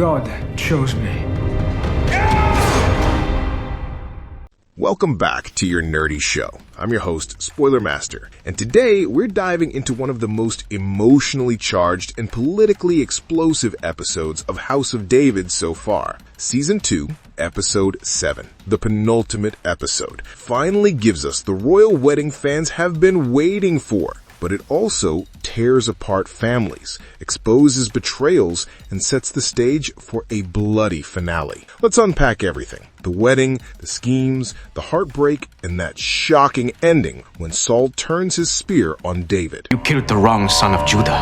God chose me. Welcome back to your nerdy show. I'm your host, Spoiler Master, and today we're diving into one of the most emotionally charged and politically explosive episodes of House of David so far. Season 2, Episode 7, the penultimate episode, finally gives us the royal wedding fans have been waiting for. But it also tears apart families, exposes betrayals, and sets the stage for a bloody finale. Let's unpack everything. The wedding, the schemes, the heartbreak, and that shocking ending when Saul turns his spear on David. You killed the wrong son of Judah.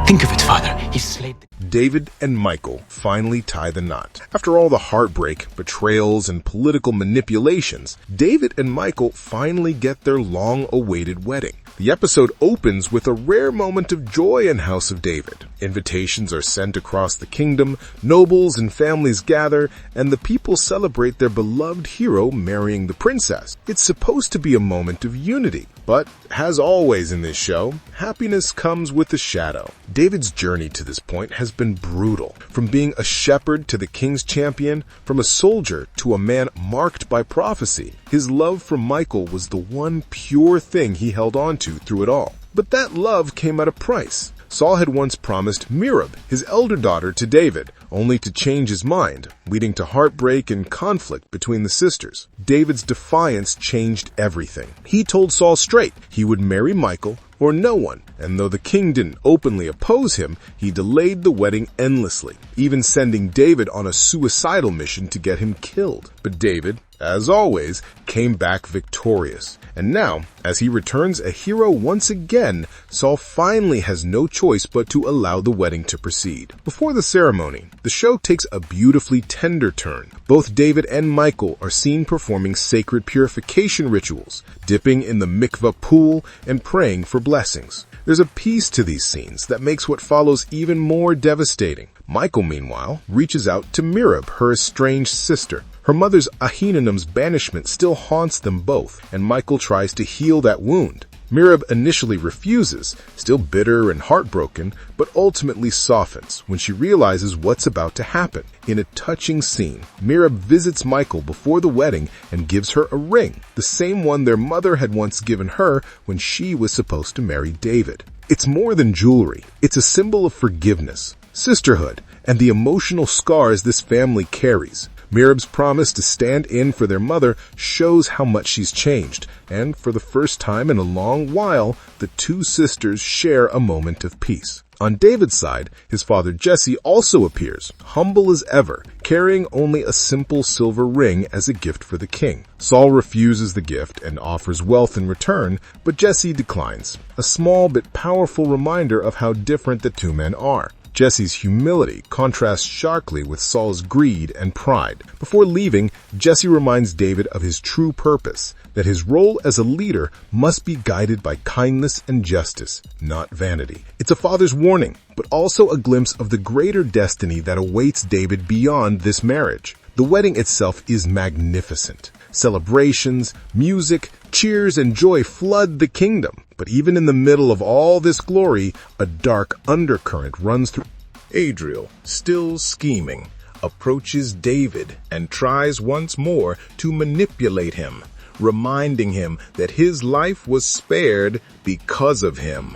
Think of it, Father. He slayed... David and Mychal finally tie the knot. After all the heartbreak, betrayals, and political manipulations, David and Mychal finally get their long-awaited wedding. The episode opens with a rare moment of joy in House of David. Invitations are sent across the kingdom, nobles and families gather, and the people celebrate their beloved hero marrying the princess. It's supposed to be a moment of unity, but as always in this show, happiness comes with a shadow. David's journey to this point has been brutal. From being a shepherd to the king's champion, from a soldier to a man marked by prophecy, his love for Mychal was the one pure thing he held on to through it all. But that love came at a price. Saul had once promised Merab, his elder daughter, to David, only to change his mind, leading to heartbreak and conflict between the sisters. David's defiance changed everything. He told Saul straight he would marry Mychal or no one, and though the king didn't openly oppose him, he delayed the wedding endlessly, even sending David on a suicidal mission to get him killed. But David, as always, came back victorious. And now, as he returns a hero once again, Saul finally has no choice but to allow the wedding to proceed. Before the ceremony, the show takes a beautifully tender turn. Both David and Mychal are seen performing sacred purification rituals, dipping in the mikvah pool and praying for blessings. There's a peace to these scenes that makes what follows even more devastating. Mychal, meanwhile, reaches out to Merab, her estranged sister. Her mother's Ahinanim's banishment still haunts them both, and Mychal tries to heal that wound. Merab initially refuses, still bitter and heartbroken, but ultimately softens when she realizes what's about to happen. In a touching scene, Merab visits Mychal before the wedding and gives her a ring, the same one their mother had once given her when she was supposed to marry David. It's more than jewelry. It's a symbol of forgiveness, sisterhood, and the emotional scars this family carries. Merab's promise to stand in for their mother shows how much she's changed, and for the first time in a long while, the two sisters share a moment of peace. On David's side, his father Jesse also appears, humble as ever, carrying only a simple silver ring as a gift for the king. Saul refuses the gift and offers wealth in return, but Jesse declines, a small but powerful reminder of how different the two men are. Jesse's humility contrasts sharply with Saul's greed and pride. Before leaving, Jesse reminds David of his true purpose, that his role as a leader must be guided by kindness and justice, not vanity. It's a father's warning, but also a glimpse of the greater destiny that awaits David beyond this marriage. The wedding itself is magnificent. Celebrations, music, cheers, and joy flood the kingdom. But even in the middle of all this glory, a dark undercurrent runs through. Adriel, still scheming, approaches David and tries once more to manipulate him, reminding him that his life was spared because of him.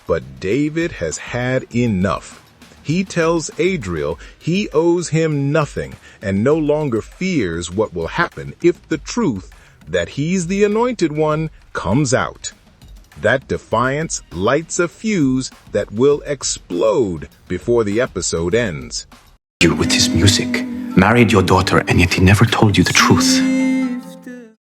But David has had enough. He tells Adriel he owes him nothing and no longer fears what will happen if the truth that he's the Anointed One comes out. That defiance lights a fuse that will explode before the episode ends. You with his music, married your daughter, and yet he never told you the truth.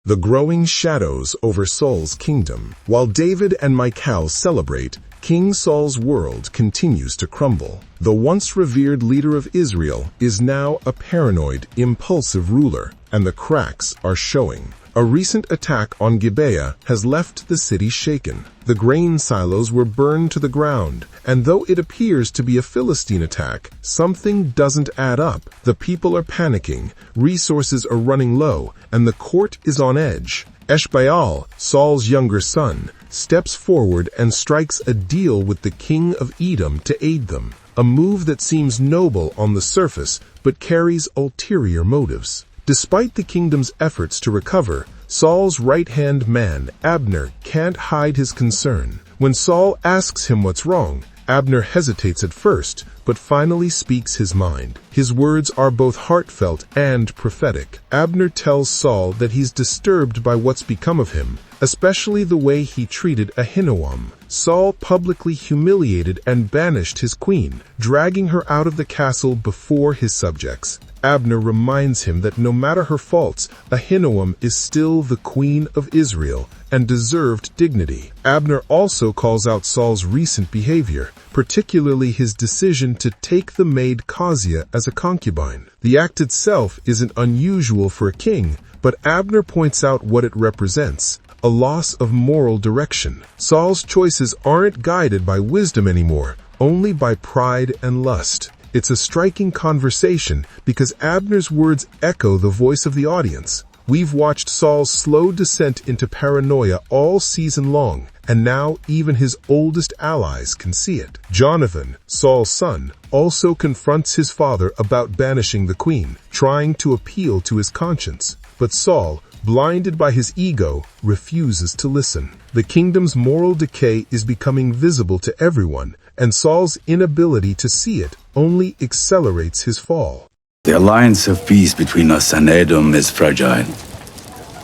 The growing shadows over Saul's kingdom. While David and Mychal celebrate, King Saul's world continues to crumble. The once revered leader of Israel is now a paranoid, impulsive ruler, and the cracks are showing. A recent attack on Gibeah has left the city shaken. The grain silos were burned to the ground, and though it appears to be a Philistine attack, something doesn't add up. The people are panicking, resources are running low, and the court is on edge. Eshbaal, Saul's younger son, steps forward and strikes a deal with the king of Edom to aid them. a move that seems noble on the surface but carries ulterior motives. Despite the kingdom's efforts to recover, Saul's right-hand man, Abner, can't hide his concern. When Saul asks him what's wrong, Abner hesitates at first, but finally speaks his mind. His words are both heartfelt and prophetic. Abner tells Saul that he's disturbed by what's become of him, especially the way he treated Ahinoam. Saul publicly humiliated and banished his queen, dragging her out of the castle before his subjects. Abner reminds him that no matter her faults, Ahinoam is still the queen of Israel and deserved dignity. Abner also calls out Saul's recent behavior, particularly his decision to take the maid Kozia as a concubine. The act itself isn't unusual for a king, but Abner points out what it represents: a loss of moral direction. Saul's choices aren't guided by wisdom anymore, only by pride and lust. It's a striking conversation because Abner's words echo the voice of the audience. We've watched Saul's slow descent into paranoia all season long, and now even his oldest allies can see it. Jonathan, Saul's son, also confronts his father about banishing the queen, trying to appeal to his conscience. But Saul, blinded by his ego, refuses to listen. The kingdom's moral decay is becoming visible to everyone, and Saul's inability to see it only accelerates his fall. The alliance of peace between us and Edom is fragile.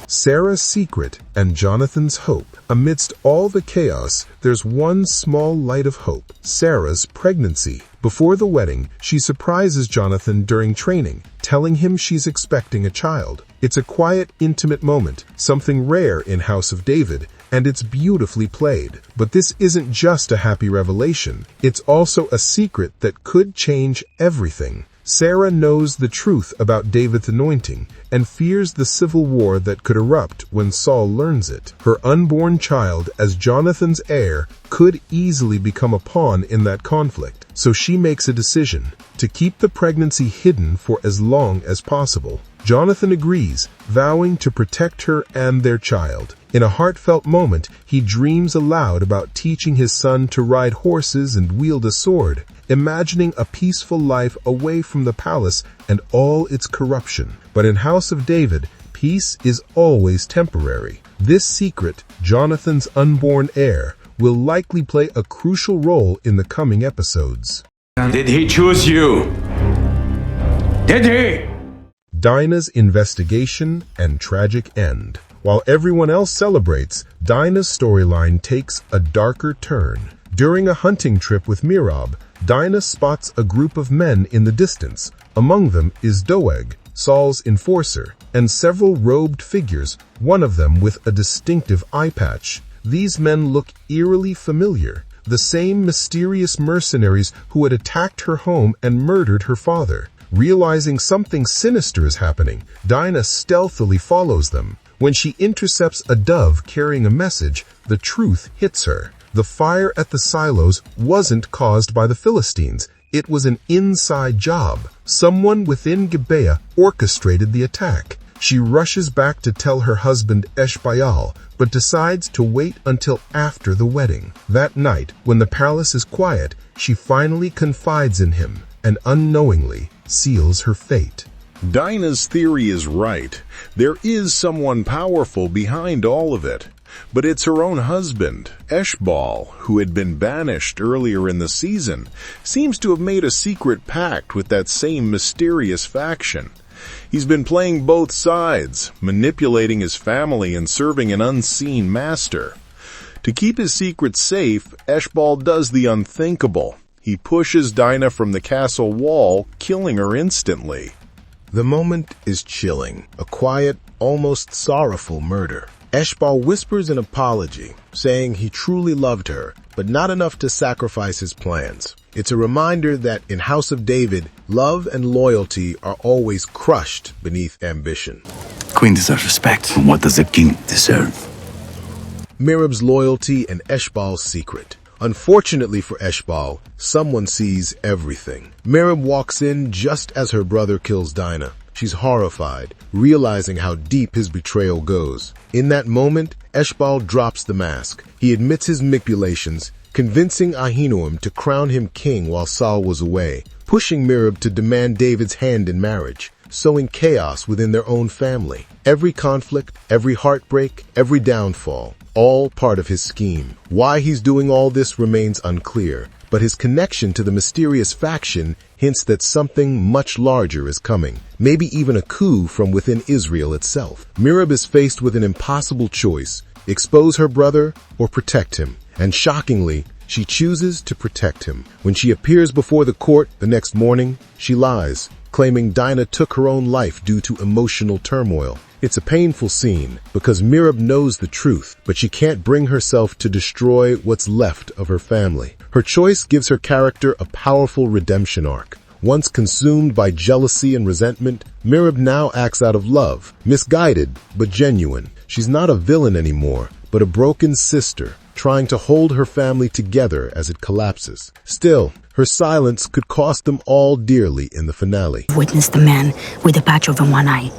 Sarah's secret and Jonathan's hope. Amidst all the chaos, there's one small light of hope: Sarah's pregnancy. Before the wedding, she surprises Jonathan during training, telling him she's expecting a child. It's a quiet, intimate moment, something rare in House of David, and it's beautifully played. But this isn't just a happy revelation. It's also a secret that could change everything. Sarah knows the truth about David's anointing and fears the civil war that could erupt when Saul learns it. Her unborn child, as Jonathan's heir, could easily become a pawn in that conflict. So she makes a decision to keep the pregnancy hidden for as long as possible. Jonathan agrees, vowing to protect her and their child. In a heartfelt moment, he dreams aloud about teaching his son to ride horses and wield a sword, imagining a peaceful life away from the palace and all its corruption. But in House of David, peace is always temporary. This secret, Jonathan's unborn heir, will likely play a crucial role in the coming episodes. Did he choose you? Did he? Dinah's investigation and tragic end. While everyone else celebrates, Dinah's storyline takes a darker turn. During a hunting trip with Mychal, Dinah spots a group of men in the distance. Among them is Doeg, Saul's enforcer, and several robed figures, one of them with a distinctive eye patch. These men look eerily familiar, the same mysterious mercenaries who had attacked her home and murdered her father. Realizing something sinister is happening, Dinah stealthily follows them. When she intercepts a dove carrying a message, the truth hits her. The fire at the silos wasn't caused by the Philistines. It was an inside job. Someone within Gibeah orchestrated the attack. She rushes back to tell her husband Eshbaal, but decides to wait until after the wedding. That night, when the palace is quiet, she finally confides in him and unknowingly seals her fate. Dinah's theory is right. There is someone powerful behind all of it. But it's her own husband, Eshbaal, who had been banished earlier in the season, seems to have made a secret pact with that same mysterious faction. He's been playing both sides, manipulating his family and serving an unseen master. To keep his secret safe, Eshbaal does the unthinkable. He pushes Dinah from the castle wall, killing her instantly. The moment is chilling, a quiet, almost sorrowful murder. Eshbaal whispers an apology, saying he truly loved her, but not enough to sacrifice his plans. It's a reminder that in House of David, love and loyalty are always crushed beneath ambition. Queen deserves respect. And what does the king deserve? Merib's loyalty and Eshbaal's secret. Unfortunately for Eshbaal, someone sees everything. Merib walks in just as her brother kills Dinah. She's horrified, realizing how deep his betrayal goes. In that moment, Eshbaal drops the mask. He admits his manipulations, convincing Ahinoam to crown him king while Saul was away, pushing Merab to demand David's hand in marriage, sowing chaos within their own family. Every conflict, every heartbreak, every downfall, all part of his scheme. Why he's doing all this remains unclear, but his connection to the mysterious faction hints that something much larger is coming, maybe even a coup from within Israel itself. Merab is faced with an impossible choice: expose her brother or protect him. And shockingly, she chooses to protect him. When she appears before the court the next morning, she lies, claiming Dinah took her own life due to emotional turmoil. It's a painful scene because Merab knows the truth, but she can't bring herself to destroy what's left of her family. Her choice gives her character a powerful redemption arc. Once consumed by jealousy and resentment, Merab now acts out of love, misguided but genuine. She's not a villain anymore, but a broken sister, trying to hold her family together as it collapses. Still, her silence could cost them all dearly in the finale. Witnessed the man with a patch over one eye.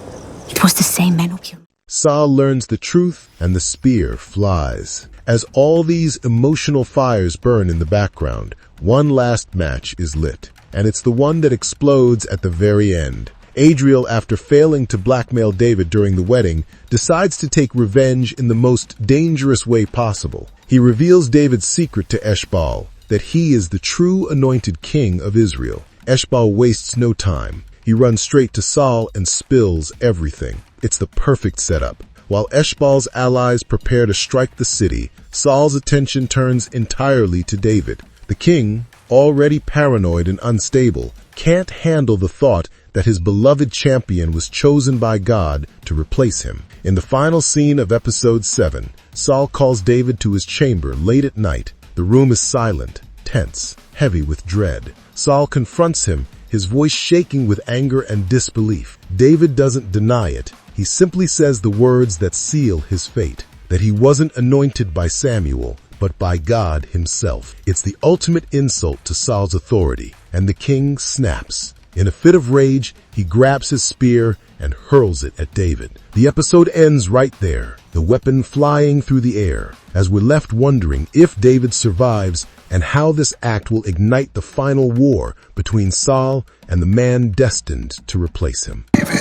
It was the same man who killed. Saul learns the truth and the spear flies. As all these emotional fires burn in the background, one last match is lit, and it's the one that explodes at the very end. Adriel, after failing to blackmail David during the wedding, decides to take revenge in the most dangerous way possible. He reveals David's secret to Eshbaal, that he is the true anointed king of Israel. Eshbaal wastes no time. He runs straight to Saul and spills everything. It's the perfect setup. While Eshbaal's allies prepare to strike the city, Saul's attention turns entirely to David. The king, already paranoid and unstable, can't handle the thought that his beloved champion was chosen by God to replace him. In the final scene of episode 7, Saul calls David to his chamber late at night. The room is silent, tense, heavy with dread. Saul confronts him, his voice shaking with anger and disbelief. David doesn't deny it. He simply says the words that seal his fate, that he wasn't anointed by Samuel, but by God himself. It's the ultimate insult to Saul's authority, and the king snaps. In a fit of rage, he grabs his spear and hurls it at David. The episode ends right there, the weapon flying through the air, as we're left wondering if David survives and how this act will ignite the final war between Saul and the man destined to replace him. David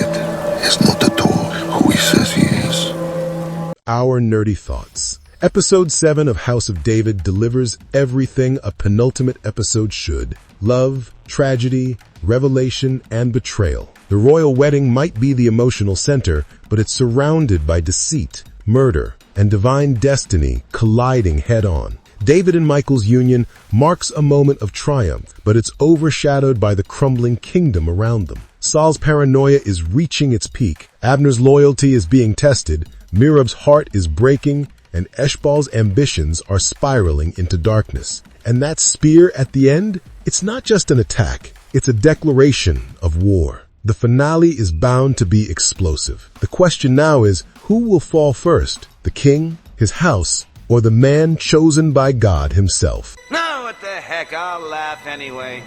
is not at all who he says he is. Our nerdy thoughts. Episode 7 of House of David delivers everything a penultimate episode should: love, tragedy, revelation, and betrayal. The royal wedding might be the emotional center, but it's surrounded by deceit, murder, and divine destiny colliding head-on. David and Mychal's union marks a moment of triumph, but it's overshadowed by the crumbling kingdom around them. Saul's paranoia is reaching its peak, Abner's loyalty is being tested, Merab's heart is breaking, and Eshbaal's ambitions are spiraling into darkness. And that spear at the end, it's not just an attack, it's a declaration of war. The finale is bound to be explosive. The question now is, who will fall first? The king, his house, or the man chosen by God himself? No, what the heck, I'll laugh anyway.